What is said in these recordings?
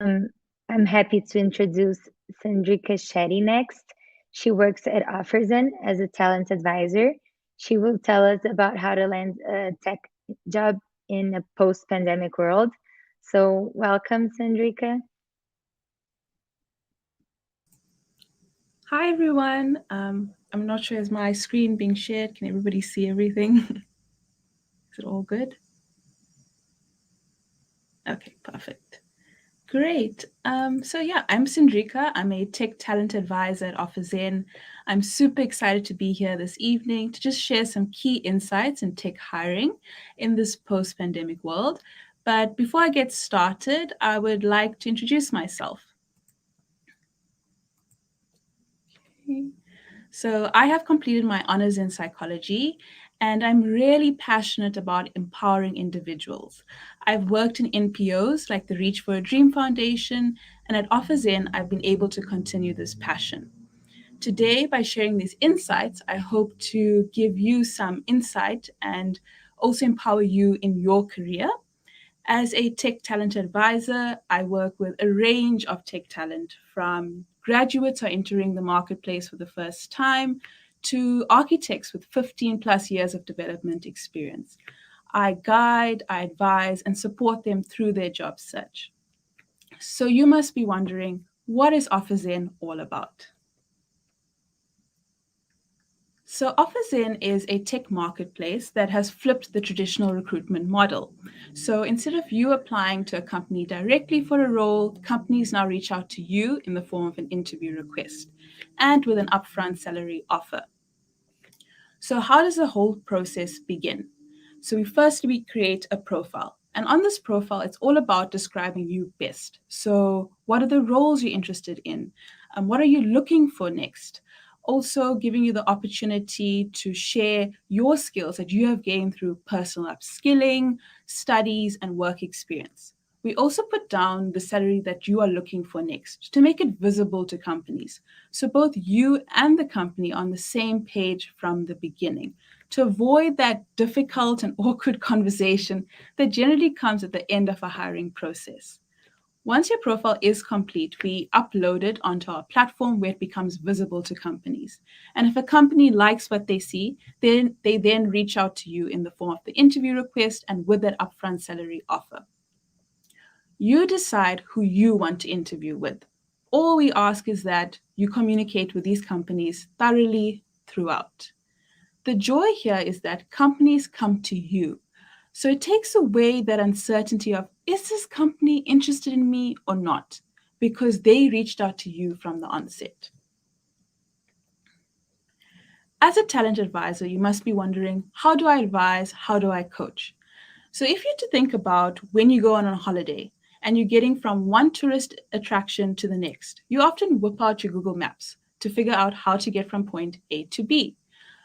Um, I'm happy to introduce Sandrika Chetty next. She works at OfferZen as a talent advisor. She will tell us about how to land a tech job in a post-pandemic world. So, welcome, Sandrika. Hi everyone. I'm not sure, is my screen being shared? Can everybody see everything? Is it all good? Okay, perfect. Great. I'm Sandrika. I'm a tech talent advisor at OfferZen. I'm super excited to be here this evening to just share some key insights in tech hiring in this post-pandemic world. But before I get started, I would like to introduce myself. Okay. So, I have completed my honors in psychology, and I'm really passionate about empowering individuals. I've worked in NPOs like the Reach for a Dream Foundation, and at OfferZen, I've been able to continue this passion. Today, by sharing these insights, I hope to give you some insight and also empower you in your career. As a tech talent advisor, I work with a range of tech talent from graduates who are entering the marketplace for the first time to architects with 15 plus years of development experience. I guide, I advise, and support them through their job search. So you must be wondering, what is OfferZen all about? So, OfferZen is a tech marketplace that has flipped the traditional recruitment model. So, instead of you applying to a company directly for a role, companies now reach out to you in the form of an interview request and with an upfront salary offer. So, how does the whole process begin? So, we create a profile. And on this profile, it's all about describing you best. So, what are the roles you're interested in? What are you looking for next? Also, giving you the opportunity to share your skills that you have gained through personal upskilling, studies, and work experience. We also put down the salary that you are looking for next to make it visible to companies. So both you and the company are on the same page from the beginning to avoid that difficult and awkward conversation that generally comes at the end of a hiring process. Once your profile is complete, we upload it onto our platform where it becomes visible to companies. And if a company likes what they see, then they then reach out to you in the form of the interview request and with that upfront salary offer. You decide who you want to interview with. All we ask is that you communicate with these companies thoroughly throughout. The joy here is that companies come to you. So it takes away that uncertainty of, is this company interested in me or not? Because they reached out to you from the onset. As a talent advisor, you must be wondering, how do I advise? How do I coach? So if you to think about when you go on a holiday and you're getting from one tourist attraction to the next, you often whip out your Google Maps to figure out how to get from point A to B.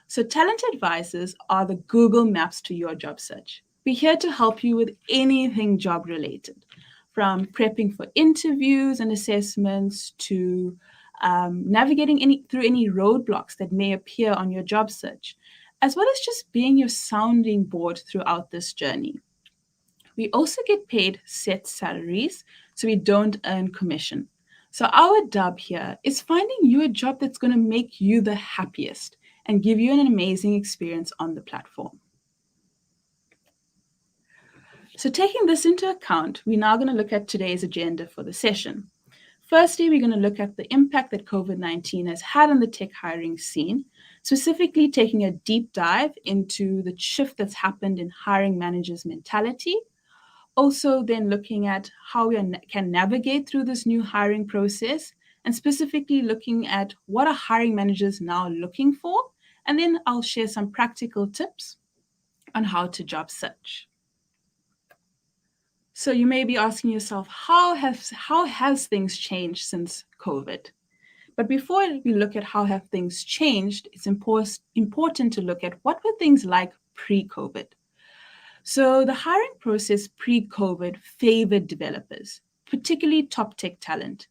So talent advisors are the Google Maps to your job search. We're here to help you with anything job related, from prepping for interviews and assessments to navigating through any roadblocks that may appear on your job search, as well as just being your sounding board throughout this journey. We also get paid set salaries, so we don't earn commission. So, our dub here is finding you a job that's going to make you the happiest and give you an amazing experience on the platform. So, taking this into account, we're now going to look at today's agenda for the session. Firstly, we're going to look at the impact that COVID-19 has had on the tech hiring scene, specifically taking a deep dive into the shift that's happened in hiring managers' mentality. Also, then looking at how we can navigate through this new hiring process, and specifically looking at what are hiring managers now looking for. And then I'll share some practical tips on how to job search. So you may be asking yourself, how has things changed since COVID? But before we look at how have things changed, it's important to look at what were things like pre-COVID. So the hiring process pre-COVID favored developers, particularly top tech talent,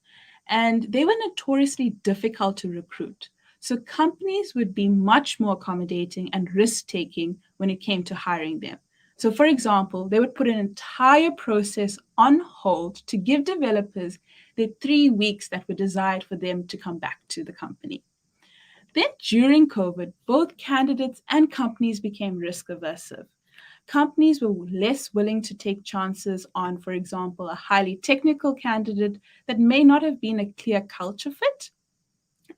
and they were notoriously difficult to recruit. So companies would be much more accommodating and risk-taking when it came to hiring them. So, for example, they would put an entire process on hold to give developers the 3 weeks that were desired for them to come back to the company. Then, during COVID, both candidates and companies became risk aversive. Companies were less willing to take chances on, for example, a highly technical candidate that may not have been a clear culture fit.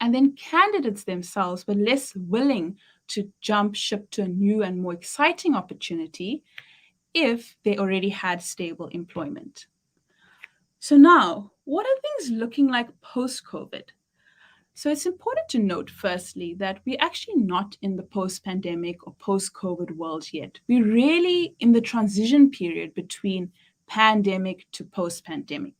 And then candidates themselves were less willing to jump ship to a new and more exciting opportunity if they already had stable employment. So now, what are things looking like post-COVID? So it's important to note, firstly, that we're actually not in the post-pandemic or post-COVID world yet. We're really in the transition period between pandemic to post-pandemic.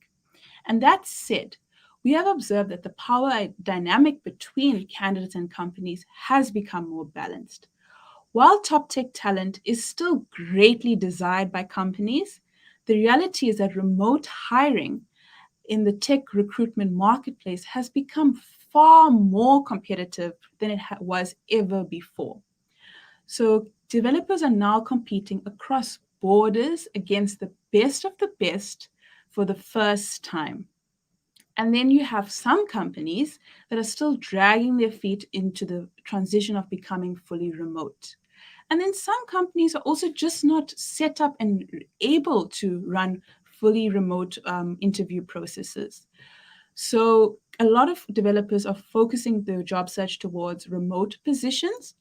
And that said, we have observed that the power dynamic between candidates and companies has become more balanced. While top tech talent is still greatly desired by companies, the reality is that remote hiring in the tech recruitment marketplace has become far more competitive than it was ever before. So, developers are now competing across borders against the best of the best for the first time. And then you have some companies that are still dragging their feet into the transition of becoming fully remote. And then some companies are also just not set up and able to run fully remote interview processes. So a lot of developers are focusing their job search towards remote positions,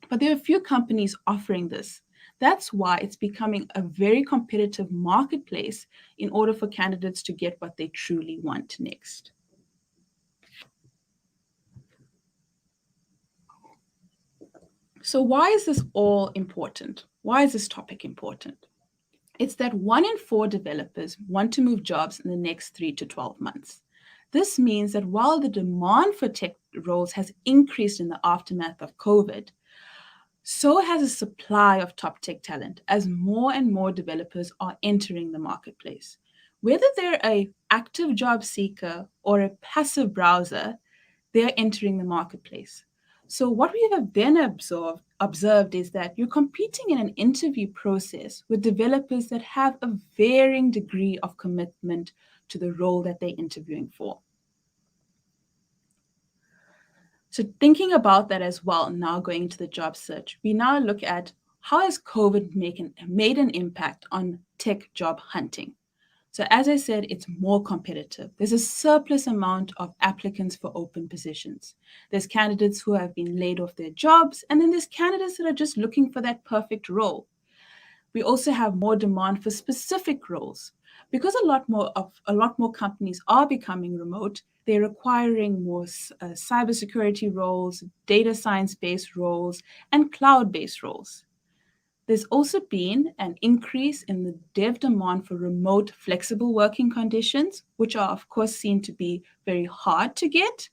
but there are a few companies offering this. That's why it's becoming a very competitive marketplace in order for candidates to get what they truly want next. So, why is this all important? Why is this topic important? It's that 1 in 4 developers want to move jobs in the next 3 to 12 months. This means that while the demand for tech roles has increased in the aftermath of COVID, so has the supply of top tech talent as more and more developers are entering the marketplace. Whether they're an active job seeker or a passive browser, they're entering the marketplace. So, what we have then observed is that you're competing in an interview process with developers that have a varying degree of commitment to the role that they're interviewing for. So thinking about that as well, now going into the job search, we now look at how has COVID made an impact on tech job hunting. So as I said, it's more competitive. There's a surplus amount of applicants for open positions. There's candidates who have been laid off their jobs, and then there's candidates that are just looking for that perfect role. We also have more demand for specific roles. Because a lot more companies are becoming remote, they're requiring more cybersecurity roles, data science-based roles, and cloud-based roles. There's also been an increase in the dev demand for remote, flexible working conditions, which are, of course, seen to be very hard to get.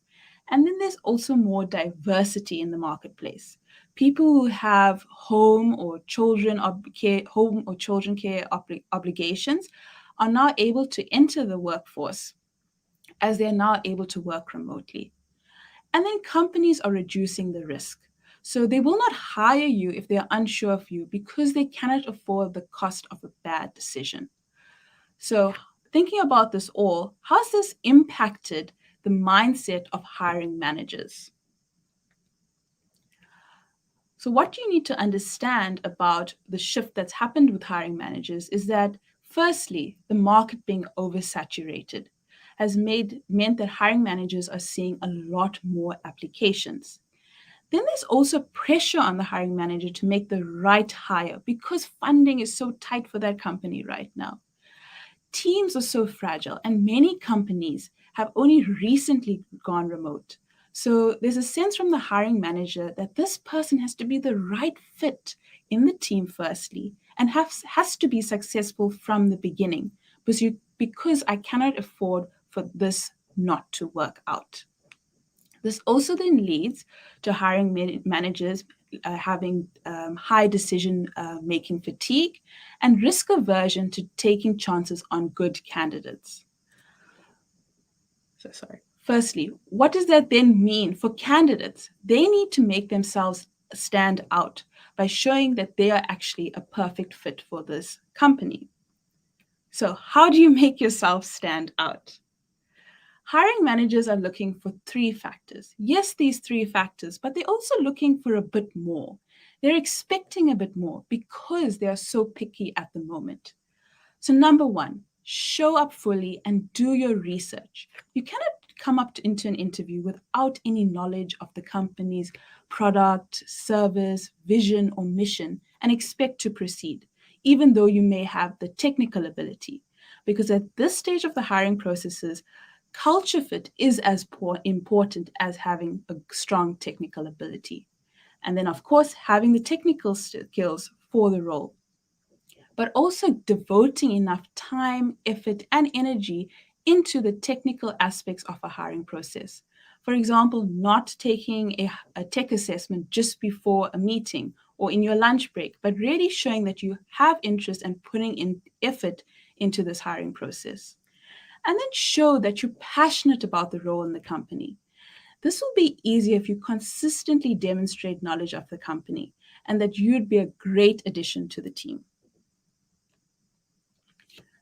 And then there's also more diversity in the marketplace. People who have home or children care obligations are now able to enter the workforce as they're now able to work remotely. And then companies are reducing the risk. So they will not hire you if they are unsure of you because they cannot afford the cost of a bad decision. So thinking about this all, how has this impacted the mindset of hiring managers? So what you need to understand about the shift that's happened with hiring managers is that, firstly, the market being oversaturated has meant that hiring managers are seeing a lot more applications. Then there's also pressure on the hiring manager to make the right hire because funding is so tight for that company right now. Teams are so fragile, and many companies have only recently gone remote. So there's a sense from the hiring manager that this person has to be the right fit in the team, firstly, and has to be successful from the beginning because I cannot afford for this not to work out. This also then leads to hiring managers having high decision making fatigue and risk aversion to taking chances on good candidates. So sorry. Firstly, what does that then mean for candidates? They need to make themselves stand out by showing that they are actually a perfect fit for this company. So, how do you make yourself stand out? Hiring managers are looking for three factors. Yes, these three factors, but they're also looking for a bit more. They're expecting a bit more because they are so picky at the moment. So, number one, show up fully and do your research. You cannot come into an interview without any knowledge of the company's product, service, vision, or mission and expect to proceed, even though you may have the technical ability. Because at this stage of the hiring processes, culture fit is as important as having a strong technical ability. And then, of course, having the technical skills for the role, but also devoting enough time, effort, and energy into the technical aspects of a hiring process. For example, not taking a tech assessment just before a meeting or in your lunch break, but really showing that you have interest and putting in effort into this hiring process. And then show that you're passionate about the role in the company. This will be easier if you consistently demonstrate knowledge of the company and that you'd be a great addition to the team.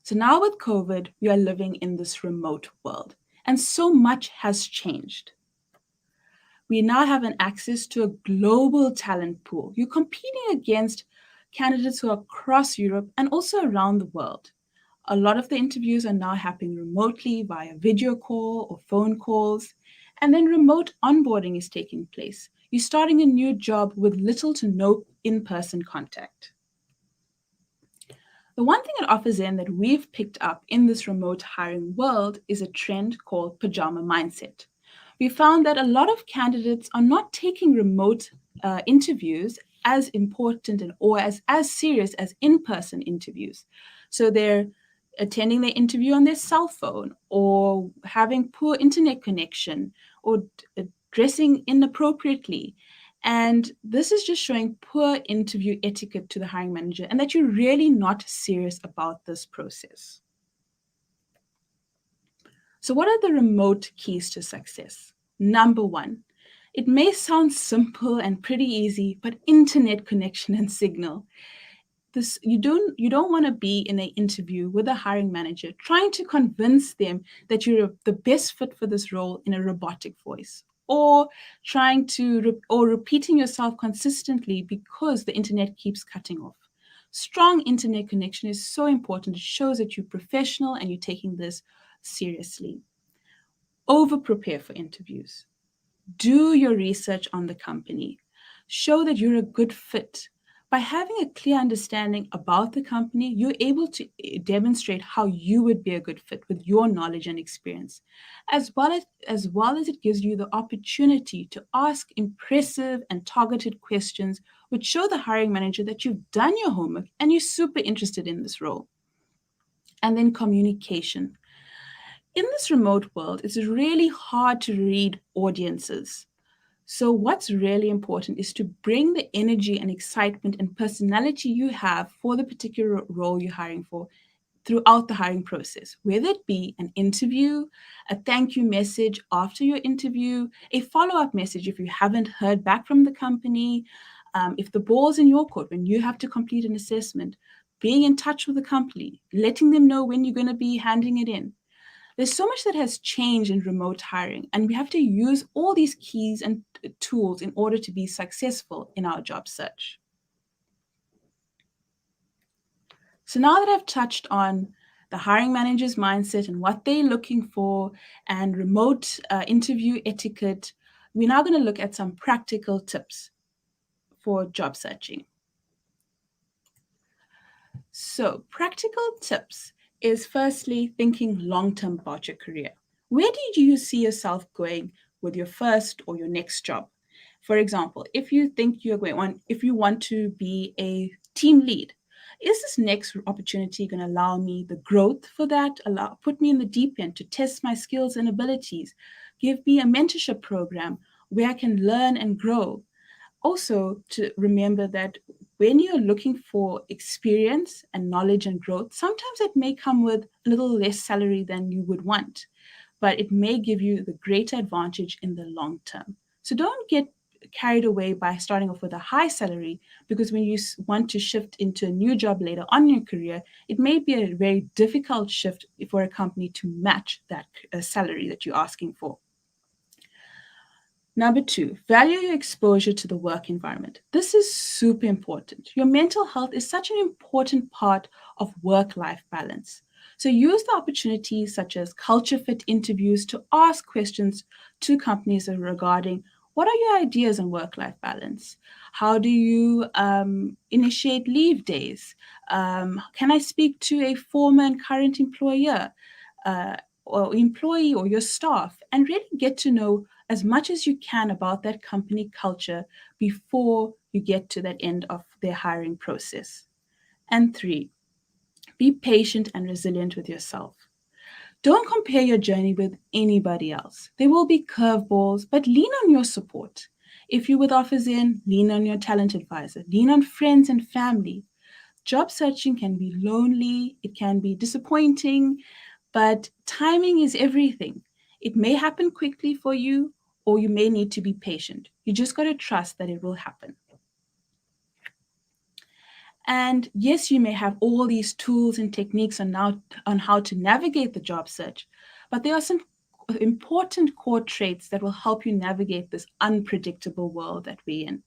So now with COVID, we are living in this remote world, and so much has changed. We now have an access to a global talent pool. You're competing against candidates who are across Europe and also around the world. A lot of the interviews are now happening remotely via video call or phone calls, and then remote onboarding is taking place. You're starting a new job with little to no in-person contact. The one thing at OfferZen that we've picked up in this remote hiring world is a trend called pajama mindset. We found that a lot of candidates are not taking remote interviews as important or as serious as in-person interviews. So they're attending their interview on their cell phone or having poor internet connection or dressing inappropriately. And this is just showing poor interview etiquette to the hiring manager and that you're really not serious about this process. So, what are the remote keys to success? Number one, it may sound simple and pretty easy, but internet connection and signal. You don't want to be in an interview with a hiring manager trying to convince them that you're the best fit for this role in a robotic voice, or trying to or repeating yourself consistently because the internet keeps cutting off. Strong internet connection is so important. It shows that you're professional and you're taking this seriously. Over prepare for interviews. Do your research on the company. Show that you're a good fit. By having a clear understanding about the company, you're able to demonstrate how you would be a good fit with your knowledge and experience, as well as it gives you the opportunity to ask impressive and targeted questions, which show the hiring manager that you've done your homework and you're super interested in this role. And then communication. In this remote world, it's really hard to read audiences. So, what's really important is to bring the energy and excitement and personality you have for the particular role you're hiring for throughout the hiring process, whether it be an interview, a thank you message after your interview, a follow up message if you haven't heard back from the company, if the ball's in your court when you have to complete an assessment, being in touch with the company, letting them know when you're going to be handing it in. There's so much that has changed in remote hiring, and we have to use all these keys and tools in order to be successful in our job search. So now that I've touched on the hiring manager's mindset and what they're looking for and remote interview etiquette, we're now going to look at some practical tips for job searching. So, practical tips is firstly thinking long term about your career. Where do you see yourself going with your first or your next job? For example, if you think if you want to be a team lead, is this next opportunity going to allow me the growth for that? Put me in the deep end to test my skills and abilities, give me a mentorship program where I can learn and grow. Also, to remember that when you're looking for experience and knowledge and growth, sometimes it may come with a little less salary than you would want, but it may give you the greater advantage in the long term. So don't get carried away by starting off with a high salary, because when you want to shift into a new job later on in your career, it may be a very difficult shift for a company to match that salary that you're asking for. Number 2, value your exposure to the work environment. This is super important. Your mental health is such an important part of work-life balance. So use the opportunities such as culture fit interviews to ask questions to companies regarding what are your ideas on work-life balance? How do you initiate leave days? Can I speak to a former and current employer? Or employee or your staff, and really get to know as much as you can about that company culture before you get to that end of their hiring process. And 3, be patient and resilient with yourself. Don't compare your journey with anybody else. There will be curveballs, but lean on your support. If you're with OfferZen, lean on your talent advisor, lean on friends and family. Job searching can be lonely, it can be disappointing, but timing is everything. It may happen quickly for you, or you may need to be patient. You just got to trust that it will happen. And yes, you may have all these tools and techniques on how to navigate the job search, but there are some important core traits that will help you navigate this unpredictable world that we're in.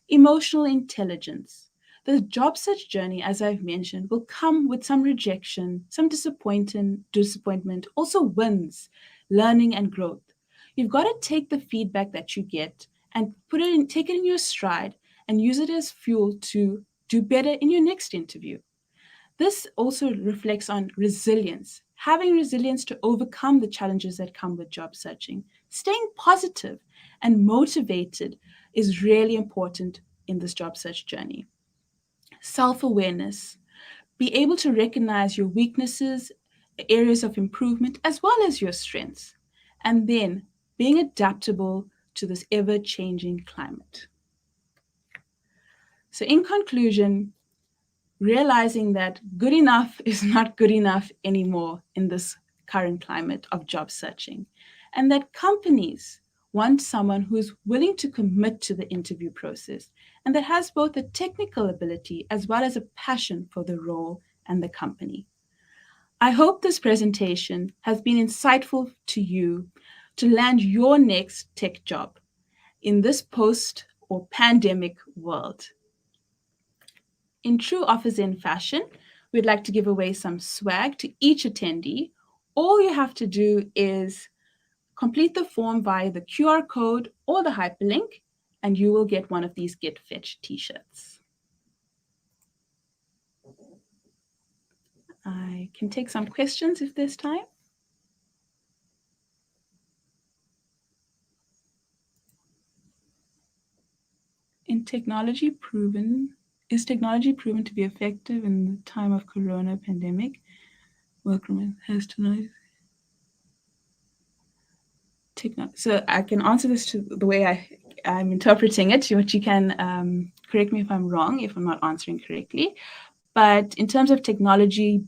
Emotional intelligence. The job search journey, as I've mentioned, will come with some rejection, some disappointment, also wins, learning and growth. You've got to take the feedback that you get and take it in your stride and use it as fuel to do better in your next interview. This also reflects on resilience, having resilience to overcome the challenges that come with job searching. Staying positive and motivated is really important in this job search journey. Self-awareness, be able to recognize your weaknesses, areas of improvement, as well as your strengths. And then being adaptable to this ever-changing climate. So in conclusion, realizing that good enough is not good enough anymore in this current climate of job searching, and that companies want someone who's willing to commit to the interview process and that has both a technical ability as well as a passion for the role and the company. I hope this presentation has been insightful to you to land your next tech job in this post or pandemic world. In true OfferZen fashion, we'd like to give away some swag to each attendee. All you have to do is complete the form via the QR code or the hyperlink, and you will get one of these Get Fetched t-shirts. I can take some questions if there's time. Is technology proven to be effective in the time of corona pandemic? Welcome has tonight. So I can answer this to the way I'm interpreting it, but you can correct me if I'm wrong, if I'm not answering correctly. But in terms of technology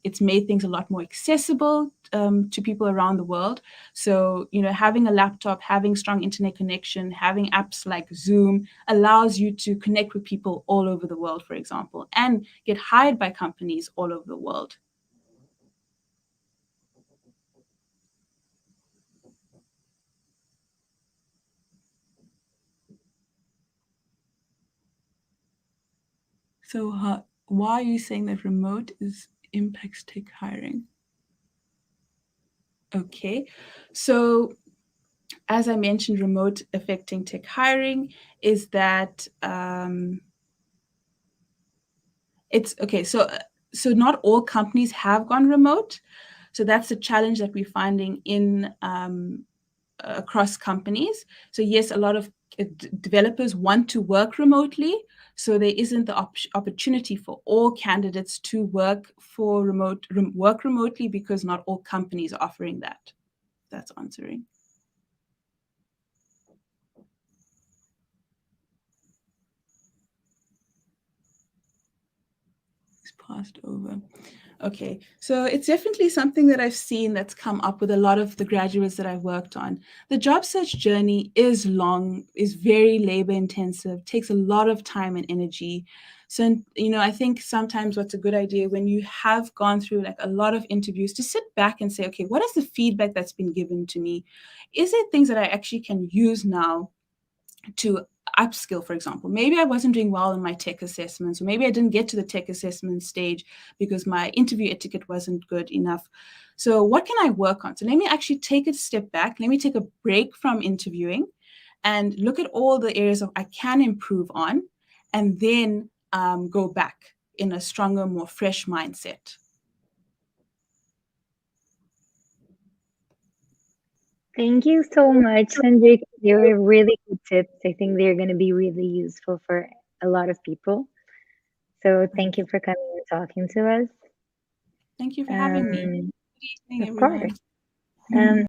it's made things a lot more accessible to people around the world. So, having a laptop, having strong internet connection, having apps like Zoom allows you to connect with people all over the world, for example, and get hired by companies all over the world. So why are you saying that remote impacts tech hiring? Okay, so as I mentioned, remote affecting tech hiring is that it's okay. So not all companies have gone remote. So that's the challenge that we're finding in across companies. So yes, a lot of developers want to work remotely. So there isn't the opportunity for all candidates to work remotely because not all companies are offering that. That's answering. It's passed over. Okay, so it's definitely something that I've seen that's come up with a lot of the graduates that I've worked on. The job search journey is long, is very labor intensive, takes a lot of time and energy. So, I think sometimes what's a good idea when you have gone through like a lot of interviews to sit back and say, okay, what is the feedback that's been given to me? Is it things that I actually can use now to upskill? For example, maybe I wasn't doing well in my tech assessments, or maybe I didn't get to the tech assessment stage because my interview etiquette wasn't good enough. So what can I work on? So let me actually take a step back, let me take a break from interviewing and look at all the areas of I can improve on, and then go back in a stronger, more fresh mindset. Thank you so much, Sandrika. They were really good tips. I think they're going to be really useful for a lot of people. So thank you for coming and talking to us. Thank you for having me. Um, Good evening, of course. everyone.